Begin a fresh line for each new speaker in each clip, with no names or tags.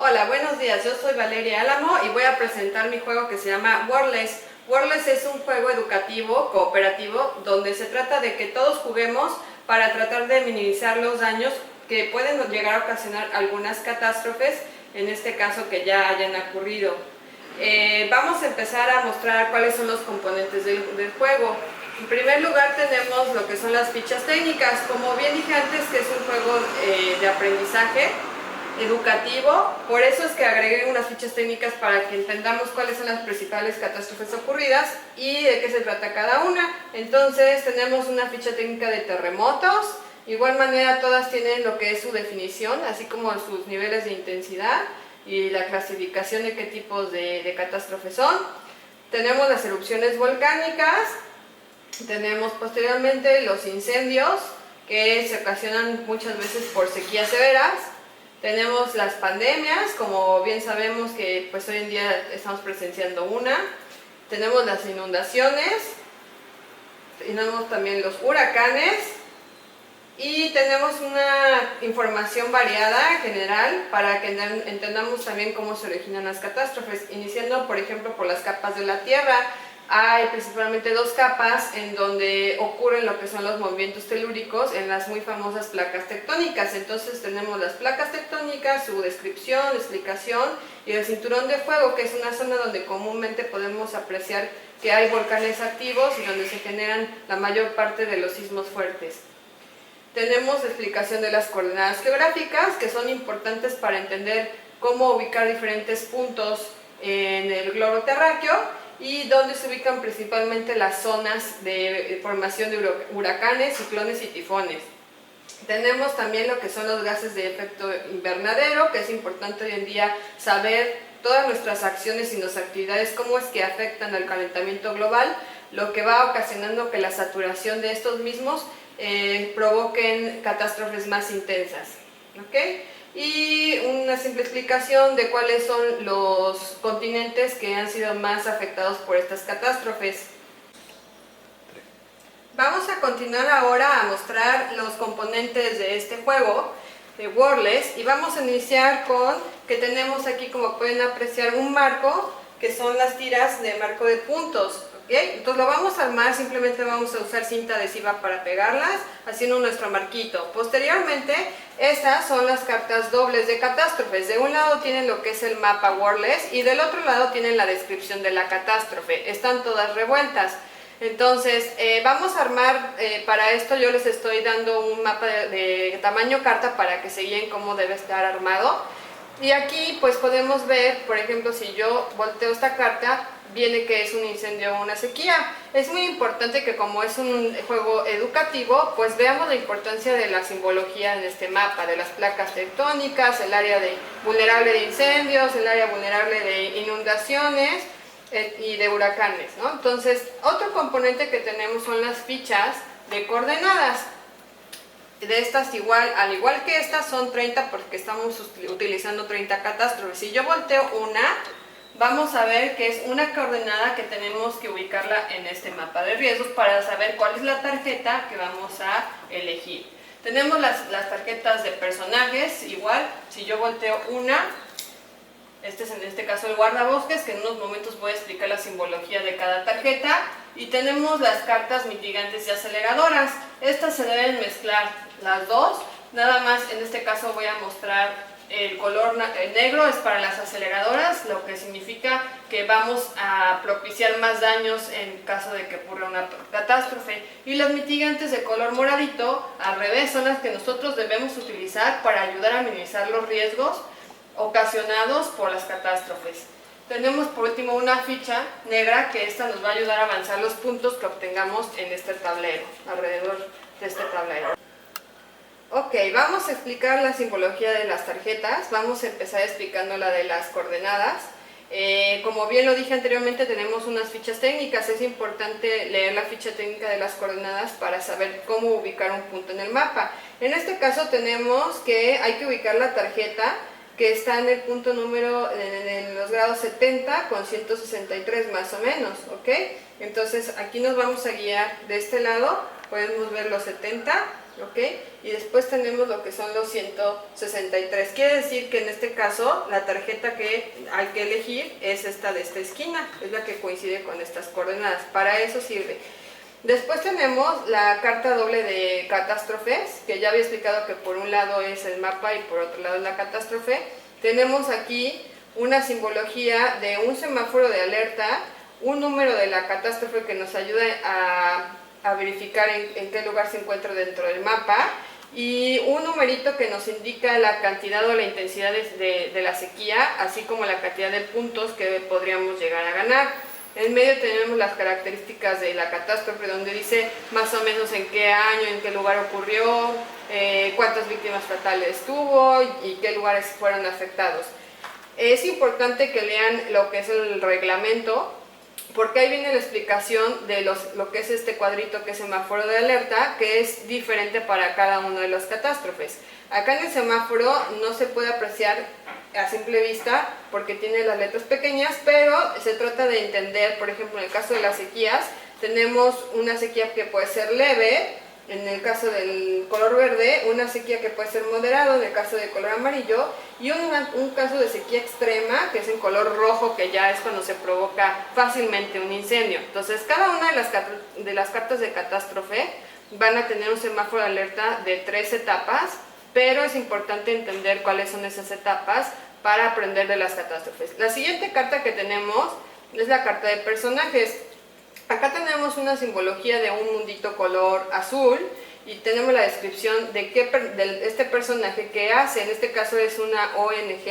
Hola, buenos días, yo soy Valeria Álamo y voy a presentar mi juego que se llama Wordless. Wordless es un juego educativo, cooperativo, donde se trata de que todos juguemos para tratar de minimizar los daños que pueden llegar a ocasionar algunas catástrofes, en este caso que ya hayan ocurrido. Vamos a empezar a mostrar cuáles son los componentes del juego. En primer lugar tenemos lo que son las fichas técnicas. Como bien dije antes, que es un juego de aprendizaje educativo, por eso es que agregué unas fichas técnicas para que entendamos cuáles son las principales catástrofes ocurridas y de qué se trata cada una. Entonces tenemos una ficha técnica de terremotos, de igual manera todas tienen lo que es su definición, así como sus niveles de intensidad y la clasificación de qué tipos de catástrofes son. Tenemos las erupciones volcánicas, tenemos posteriormente los incendios que se ocasionan muchas veces por sequías severas. Tenemos las pandemias, como bien sabemos que pues hoy en día estamos presenciando una. Tenemos las inundaciones, tenemos también los huracanes y tenemos una información variada en general para que entendamos también cómo se originan las catástrofes, iniciando por ejemplo por las capas de la Tierra. Hay principalmente dos capas en donde ocurren lo que son los movimientos telúricos en las muy famosas placas tectónicas. Entonces tenemos las placas tectónicas, su descripción, explicación, y el cinturón de fuego, que es una zona donde comúnmente podemos apreciar que hay volcanes activos y donde se generan la mayor parte de los sismos fuertes. Tenemos la explicación de las coordenadas geográficas, que son importantes para entender cómo ubicar diferentes puntos en el globo terráqueo, y donde se ubican principalmente las zonas de formación de huracanes, ciclones y tifones. Tenemos también lo que son los gases de efecto invernadero, que es importante hoy en día saber todas nuestras acciones y nuestras actividades, cómo es que afectan al calentamiento global, lo que va ocasionando que la saturación de estos mismos provoquen catástrofes más intensas. ¿Okay? Y una simple explicación de cuáles son los continentes que han sido más afectados por estas catástrofes. Vamos a continuar ahora a mostrar los componentes de este juego de Wordless, y vamos a iniciar con que tenemos aquí, como pueden apreciar, un marco que son las tiras de marco de puntos. ¿Okay? Entonces lo vamos a armar, simplemente vamos a usar cinta adhesiva para pegarlas, haciendo nuestro marquito. Posteriormente, estas son las cartas dobles de catástrofes. De un lado tienen lo que es el mapa Wordless y del otro lado tienen la descripción de la catástrofe. Están todas revueltas. Entonces, vamos a armar, para esto yo les estoy dando un mapa de tamaño carta para que se guíen cómo debe estar armado. Y aquí pues podemos ver, por ejemplo, si yo volteo esta carta, viene que es un incendio o una sequía. Es muy importante que, como es un juego educativo, pues veamos la importancia de la simbología en este mapa, de las placas tectónicas, el área vulnerable de incendios, el área vulnerable de inundaciones y de huracanes, ¿no? Entonces, otro componente que tenemos son las fichas de coordenadas. De estas al igual que estas, son 30 porque estamos utilizando 30 catástrofes. Si yo volteo una, vamos a ver que es una coordenada que tenemos que ubicarla en este mapa de riesgos para saber cuál es la tarjeta que vamos a elegir. Tenemos las tarjetas de personajes, igual, si yo volteo una, este es en este caso el guardabosques, que en unos momentos voy a explicar la simbología de cada tarjeta. Y tenemos las cartas mitigantes y aceleradoras. Estas se deben mezclar las dos. Nada más en este caso voy a mostrar el color negro, es para las aceleradoras, lo que significa que vamos a propiciar más daños en caso de que ocurra una catástrofe. Y las mitigantes de color moradito, al revés, son las que nosotros debemos utilizar para ayudar a minimizar los riesgos ocasionados por las catástrofes. Tenemos por último una ficha negra, que esta nos va a ayudar a avanzar los puntos que obtengamos en este tablero, alrededor de este tablero. Ok, vamos a explicar la simbología de las tarjetas. Vamos a empezar explicando la de las coordenadas. Como bien lo dije anteriormente, tenemos unas fichas técnicas. Es importante leer la ficha técnica de las coordenadas para saber cómo ubicar un punto en el mapa. En este caso tenemos que hay que ubicar la tarjeta que está en el punto número, en los grados 70 con 163 más o menos, ¿ok? Entonces aquí nos vamos a guiar de este lado, podemos ver los 70 ¿ok? Y después tenemos lo que son los 163. Quiere decir que en este caso la tarjeta que hay que elegir es esta de esta esquina, es la que coincide con estas coordenadas. Para eso sirve. Después tenemos la carta doble de catástrofes, que ya había explicado que por un lado es el mapa y por otro lado es la catástrofe. Tenemos aquí una simbología de un semáforo de alerta, un número de la catástrofe que nos ayuda a verificar en qué lugar se encuentra dentro del mapa, y un numerito que nos indica la cantidad o la intensidad de la sequía, así como la cantidad de puntos que podríamos llegar a ganar. En medio tenemos las características de la catástrofe, donde dice más o menos en qué año, en qué lugar ocurrió, cuántas víctimas fatales tuvo y qué lugares fueron afectados. Es importante que lean lo que es el reglamento, porque ahí viene la explicación de lo que es este cuadrito que es semáforo de alerta, que es diferente para cada una de las catástrofes. Acá en el semáforo no se puede apreciar a simple vista porque tiene las letras pequeñas, pero se trata de entender, por ejemplo, en el caso de las sequías, tenemos una sequía que puede ser leve, en el caso del color verde, una sequía que puede ser moderado, en el caso del color amarillo, y un caso de sequía extrema, que es en color rojo, que ya es cuando se provoca fácilmente un incendio. Entonces, cada una de las cartas de catástrofe van a tener un semáforo de alerta de 3 etapas, pero es importante entender cuáles son esas etapas para aprender de las catástrofes. La siguiente carta que tenemos es la carta de personajes. Acá tenemos una simbología de un mundito color azul y tenemos la descripción de este personaje que hace. En este caso es una ONG,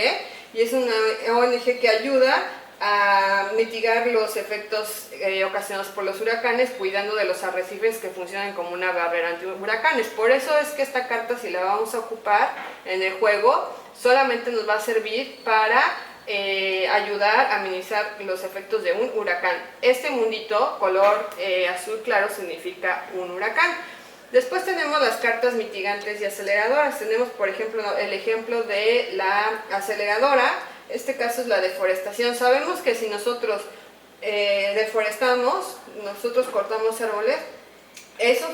y es una ONG que ayuda a mitigar los efectos ocasionados por los huracanes, cuidando de los arrecifes que funcionan como una barrera anti huracanes. Por eso es que esta carta, si la vamos a ocupar en el juego, solamente nos va a servir para ayudar a minimizar los efectos de un huracán. Este mundito color azul claro significa un huracán. Después tenemos las cartas mitigantes y aceleradoras. Tenemos, por ejemplo, el ejemplo de la aceleradora. Este caso es la deforestación. Sabemos que si nosotros deforestamos, nosotros cortamos árboles,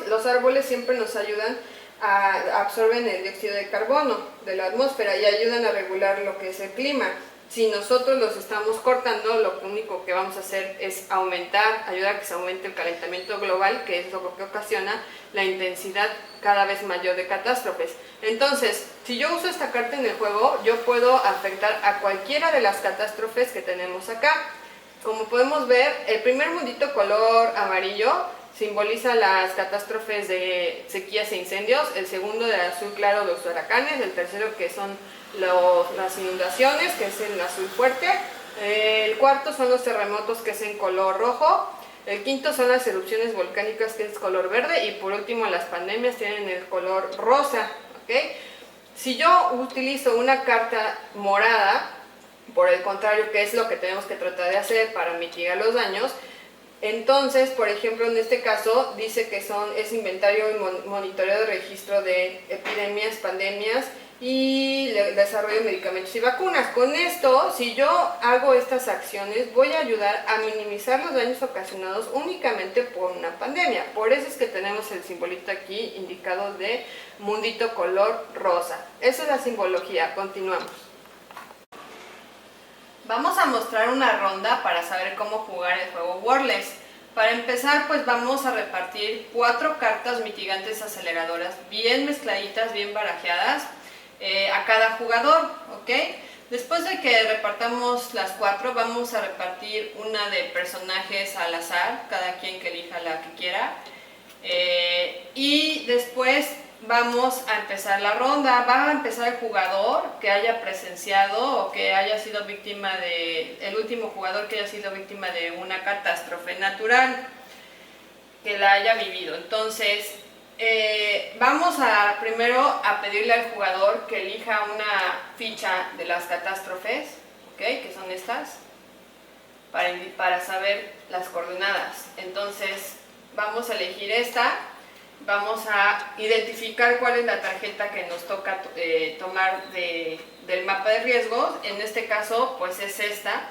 los árboles siempre nos ayudan absorben el dióxido de carbono de la atmósfera y ayudan a regular lo que es el clima. Si nosotros los estamos cortando, lo único que vamos a hacer es ayudar a que se aumente el calentamiento global, que es lo que ocasiona la intensidad cada vez mayor de catástrofes. Entonces, si yo uso esta carta en el juego, yo puedo afectar a cualquiera de las catástrofes que tenemos acá. Como podemos ver, el primer mundito color amarillo simboliza las catástrofes de sequías e incendios, el segundo de azul claro los huracanes, el tercero que son las inundaciones, que es el azul fuerte, el cuarto son los terremotos, que es en color rojo, el quinto son las erupciones volcánicas, que es color verde, y por último las pandemias tienen el color rosa, ¿ok? Si yo utilizo una carta morada, por el contrario, que es lo que tenemos que tratar de hacer para mitigar los daños, entonces, por ejemplo, en este caso dice que es inventario y monitoreo de registro de epidemias, pandemias y desarrollo de medicamentos y vacunas. Con esto, si yo hago estas acciones, voy a ayudar a minimizar los daños ocasionados únicamente por una pandemia. Por eso es que tenemos el simbolito aquí indicado de mundito color rosa. Esa es la simbología. Continuamos. Vamos a mostrar una ronda para saber cómo jugar el juego Wordless. Para empezar, pues vamos a repartir 4 cartas mitigantes aceleradoras bien mezcladitas, bien barajeadas a cada jugador, ¿ok? Después de que repartamos las 4, vamos a repartir una de personajes al azar, cada quien que elija la que quiera. Y después vamos a empezar la ronda. Va a empezar el jugador que haya presenciado o que haya sido víctima el último jugador que haya sido víctima de una catástrofe natural, que la haya vivido. Entonces, vamos primero a pedirle al jugador que elija una ficha de las catástrofes, ¿ok? Que son estas, para saber las coordenadas. Entonces, vamos a elegir esta. Vamos a identificar cuál es la tarjeta que nos toca tomar del mapa de riesgos. En este caso, pues es esta,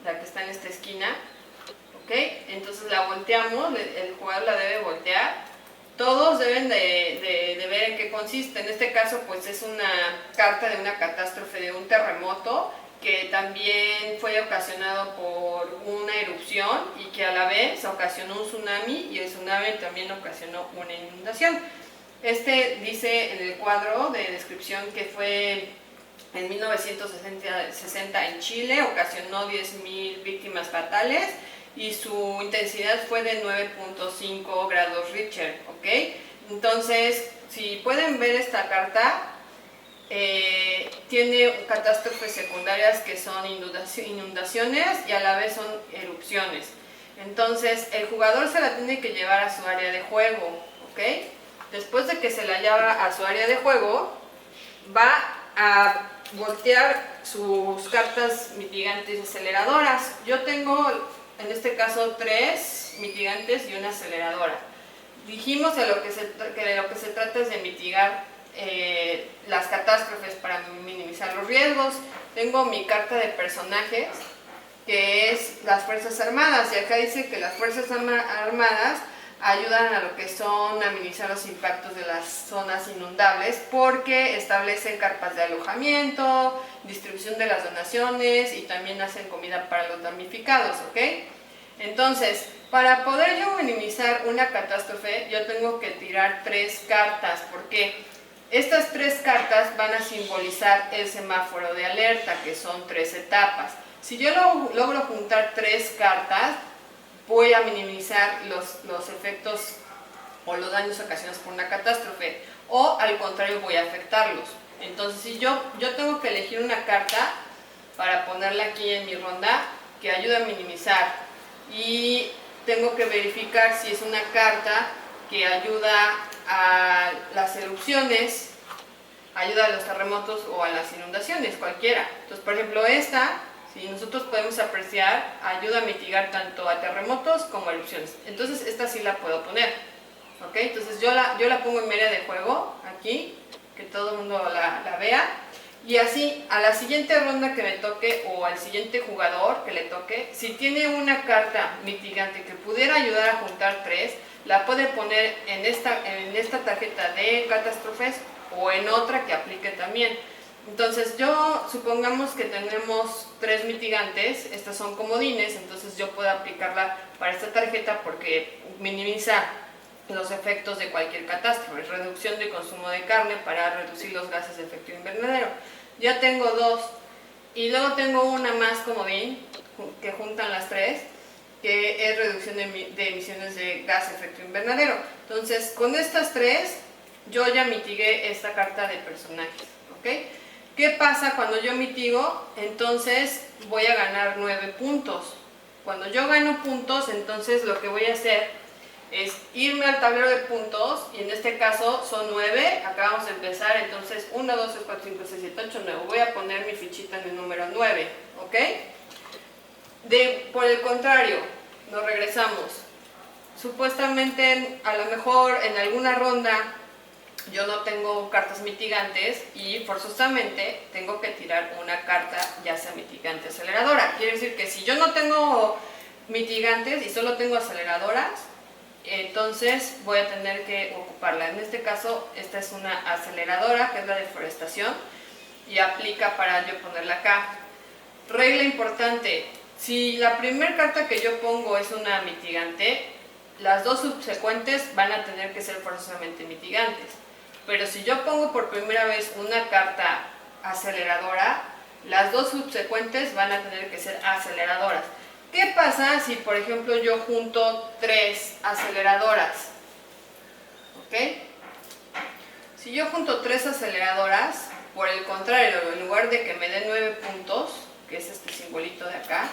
la que está en esta esquina, ¿ok? Entonces la volteamos, el jugador la debe voltear, todos deben de ver en qué consiste. En este caso pues es una carta de una catástrofe, de un terremoto que también fue ocasionado por una erupción y que a la vez ocasionó un tsunami, y el tsunami también ocasionó una inundación. Este dice en el cuadro de descripción que fue en 1960 en Chile, ocasionó 10.000 víctimas fatales y su intensidad fue de 9.5 grados Richter, ¿ok? Entonces, si pueden ver esta carta, tiene catástrofes secundarias que son inundaciones y a la vez son erupciones. Entonces, el jugador se la tiene que llevar a su área de juego, ¿ok? Después de que se la lleva a su área de juego, va a voltear sus cartas mitigantes y aceleradoras. Yo tengo, en este caso, 3 mitigantes y una aceleradora. Dijimos que lo que se trata es de mitigar las catástrofes para minimizar los riesgos. Tengo mi carta de personajes, que es las Fuerzas Armadas, y acá dice que las Fuerzas Armadas ayudan a lo que son a minimizar los impactos de las zonas inundables porque establecen carpas de alojamiento, distribución de las donaciones y también hacen comida para los damnificados, ¿ok? Entonces, para poder yo minimizar una catástrofe, yo tengo que tirar 3 cartas. ¿Por qué? Estas 3 cartas van a simbolizar el semáforo de alerta, que son 3 etapas. Si yo logro juntar 3 cartas, voy a minimizar los efectos o los daños ocasionados por una catástrofe, o al contrario voy a afectarlos. Entonces, si yo tengo que elegir una carta para ponerla aquí en mi ronda que ayude a minimizar, y tengo que verificar si es una carta que ayuda a las erupciones, ayuda a los terremotos o a las inundaciones, cualquiera. Entonces, por ejemplo, esta, si nosotros podemos apreciar, ayuda a mitigar tanto a terremotos como a erupciones. Entonces, esta sí la puedo poner, ¿ok? Entonces, yo la pongo en mi área de juego, aquí, que todo el mundo la vea. Y así, a la siguiente ronda que me toque, o al siguiente jugador que le toque, si tiene una carta mitigante que pudiera ayudar a juntar 3, la puede poner en esta tarjeta de catástrofes o en otra que aplique también. Entonces, supongamos que tenemos 3 mitigantes, estas son comodines, entonces yo puedo aplicarla para esta tarjeta porque minimiza los efectos de cualquier catástrofe. Reducción de consumo de carne para reducir los gases de efecto invernadero. Ya tengo 2, y luego tengo una más comodín que juntan las 3, que es reducción de emisiones de gas de efecto invernadero. Entonces, con estas 3 yo ya mitigué esta carta de personajes, ¿ok? ¿Qué pasa cuando yo mitigo? Entonces voy a ganar 9 puntos. Cuando yo gano puntos, entonces lo que voy a hacer es irme al tablero de puntos, y en este caso son 9, acabamos de empezar, entonces 1, 2, 3, 4, 5, 6, 7, 8, 9, voy a poner mi fichita en el número 9, ¿ok? Por el contrario, nos regresamos. Supuestamente, a lo mejor en alguna ronda yo no tengo cartas mitigantes y forzosamente tengo que tirar una carta, ya sea mitigante o aceleradora. Quiere decir que si yo no tengo mitigantes y solo tengo aceleradoras, entonces voy a tener que ocuparla. En este caso, esta es una aceleradora, que es la deforestación, y aplica para yo ponerla acá. Regla importante: si la primera carta que yo pongo es una mitigante, las 2 subsecuentes van a tener que ser forzosamente mitigantes. Pero si yo pongo por primera vez una carta aceleradora, las 2 subsecuentes van a tener que ser aceleradoras. ¿Qué pasa si, por ejemplo, yo junto 3 aceleradoras? ¿Ok? Si yo junto 3 aceleradoras, por el contrario, en lugar de que me dé 9 puntos, que es este simbolito de acá,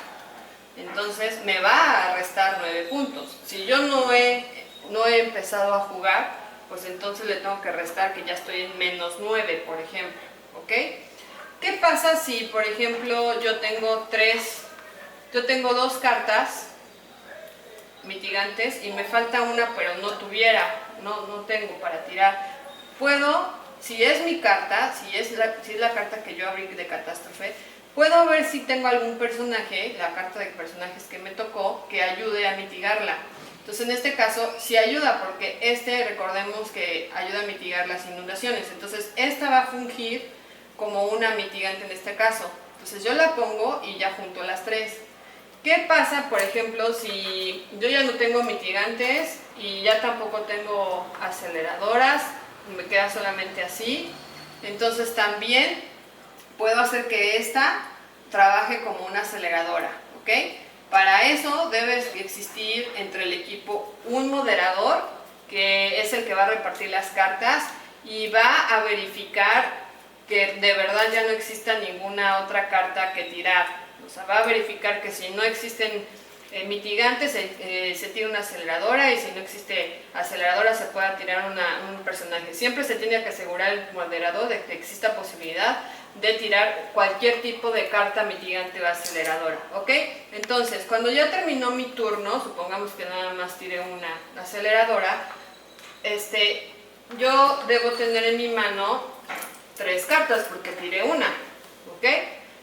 entonces me va a restar 9 puntos. Si yo no he empezado a jugar, pues entonces le tengo que restar, que ya estoy en menos 9, por ejemplo. ¿Ok? ¿Qué pasa si, por ejemplo, yo tengo 2 cartas mitigantes y me falta una, pero no tengo para tirar? Puedo, si es mi carta, si es la carta que yo abrí de catástrofe, puedo ver si tengo algún personaje, la carta de personajes que me tocó, que ayude a mitigarla. Entonces en este caso sí ayuda, porque recordemos que ayuda a mitigar las inundaciones. Entonces esta va a fungir como una mitigante en este caso. Entonces yo la pongo y ya junto las tres. ¿Qué pasa, por ejemplo, si yo ya no tengo mitigantes y ya tampoco tengo aceleradoras, me queda solamente así? Entonces también puedo hacer que esta trabaje como una aceleradora, ¿ok? Para eso debe existir entre el equipo un moderador, que es el que va a repartir las cartas y va a verificar que de verdad ya no exista ninguna otra carta que tirar. O sea, va a verificar que si no existen mitigantes se tira una aceleradora, y si no existe aceleradora se pueda tirar un personaje. Siempre se tiene que asegurar el moderador de que exista posibilidad de tirar cualquier tipo de carta mitigante o aceleradora, ¿ok? Entonces, cuando ya terminó mi turno, supongamos que nada más tiré una aceleradora, yo debo tener en mi mano 3 cartas porque tiré una, ¿ok?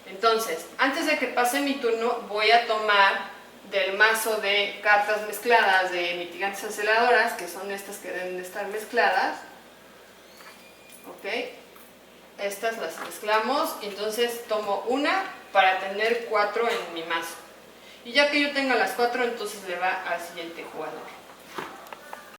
Entonces, antes de que pase mi turno, voy a tomar del mazo de cartas mezcladas de mitigantes aceleradoras, que son estas que deben de estar mezcladas, ¿ok? Estas las mezclamos, y entonces tomo una para tener 4 en mi mazo. Y ya que yo tenga las 4, entonces le va al siguiente jugador.